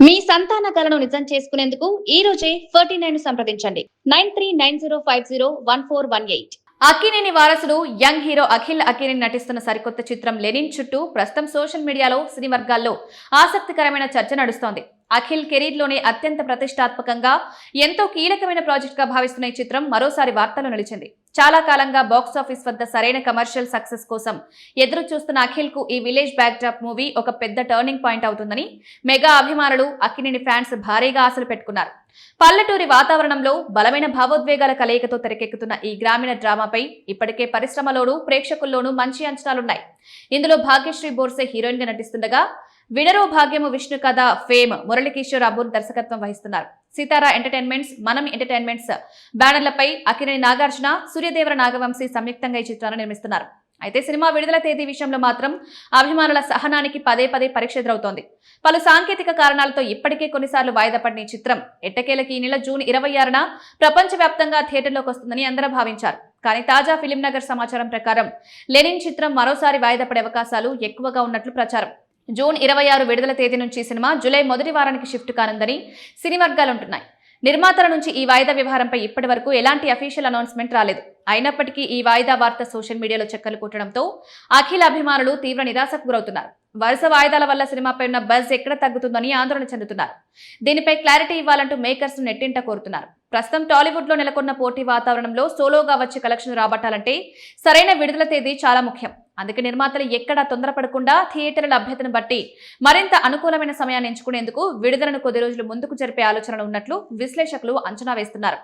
మీ సంతాన కలను నిజం చేసుకునేందుకు ఈ రోజే 49 సంప్రదించండి 9390501418. అక్కినేని వారసుడు యంగ్ హీరో అఖిల్ అక్కినేని నటిస్తున్న సరికొత్త చిత్రం లెనిన్ చుట్టూ ప్రస్తుతం సోషల్ మీడియాలో సినీ వర్గాల్లో ఆసక్తికరమైన చర్చ నడుస్తోంది. అఖిల్ కెరీర్ లోనే అత్యంత ప్రతిష్టాత్మకంగా ఎంతో కీలకమైన ప్రాజెక్ట్ గా భావిస్తున్న ఈ చిత్రం మరోసారి వార్తల్లో నిలిచింది. చాలా కాలంగా బాక్సాఫీస్ వద్ద సరైన కమర్షియల్ సక్సెస్ కోసం ఎదురు చూస్తున్న అఖిల్ కు ఈ విలేజ్ బ్యాక్ డ్రాప్ మూవీ ఒక పెద్ద టర్నింగ్ పాయింట్ అవుతుందని మెగా అభిమానులు అక్కినేని ఫ్యాన్స్ భారీగా ఆశలు పెట్టుకున్నారు. పల్లెటూరి వాతావరణంలో బలమైన భావోద్వేగాల కలయికతో తెరకెక్కుతున్న ఈ గ్రామీణ డ్రామాపై ఇప్పటికే పరిశ్రమలోనూ ప్రేక్షకుల్లోనూ మంచి అంచనాలున్నాయి. ఇందులో భాగ్యశ్రీ బోర్సే హీరోయిన్ గా నటిస్తుండగా విడరో భాగ్యము విష్ణు కథ ఫేమ్ మురళీకిషోర్ అబూర్ దర్శకత్వం వహిస్తున్నారు. సీతారా ఎంటర్టైన్మెంట్స్, మనం ఎంటర్టైన్మెంట్స్ బ్యానర్లపై అక్కినేని నాగార్జున, సూర్యదేవర నాగవంశీ సంయుక్తంగా ఈ చిత్రాన్ని నిర్మిస్తున్నారు. అయితే సినిమా విడుదల తేదీ విషయంలో మాత్రం అభిమానుల సహనానికి పదే పరీక్ష ఎదురవుతోంది. పలు సాంకేతిక కారణాలతో ఇప్పటికే కొన్నిసార్లు వాయిదా పడిన ఈ చిత్రం ఎట్టకేలకి ఈ నెల జూన్ 26న ప్రపంచవ్యాప్తంగా థియేటర్లోకి వస్తుందని అందరూ భావించారు. కానీ తాజా ఫిలిం నగర్ సమాచారం ప్రకారం లెనిన్ చిత్రం మరోసారి వాయిదా పడే అవకాశాలు ఎక్కువగా ఉన్నట్లు ప్రచారం. జూన్ 26 విడుదల తేదీ నుంచి సినిమా జూలై మొదటి వారానికి షిఫ్ట్ కానుందని సినీ వర్గాలుంటున్నాయి. నిర్మాతల నుంచి ఈ వాయిదా వ్యవహారంపై ఇప్పటి వరకు ఎలాంటి అఫీషియల్ అనౌన్స్మెంట్ రాలేదు. అయినప్పటికీ ఈ వాయిదా వార్త సోషల్ మీడియాలో చక్కర్లు కొట్టడంతో అఖిల్ అభిమానులు తీవ్ర నిరాశకు గురవుతున్నారు. వరుస వాయిదాల వల్ల సినిమాపై ఉన్న బజ్ ఎక్కడ తగ్గుతుందని ఆందోళన చెందుతున్నారు. దీనిపై క్లారిటీ ఇవ్వాలంటూ మేకర్స్ నెట్టింట కోరుతున్నారు. ప్రస్తుతం టాలీవుడ్ లో నెలకొన్న పోటీ వాతావరణంలో సోలోగా వచ్చి కలెక్షన్ రాబట్టాలంటే సరైన విడుదల తేదీ చాలా ముఖ్యం. అందుకే నిర్మాతలు ఎక్కడా తొందరపడకుండా థియేటర్ల లభ్యతను బట్టి మరింత అనుకూలమైన సమయాన్ని ఎంచుకునేందుకు విడుదలను కొద్ది రోజులు ముందుకు జరిపే ఆలోచనలు ఉన్నట్లు విశ్లేషకులు అంచనా వేస్తున్నారు.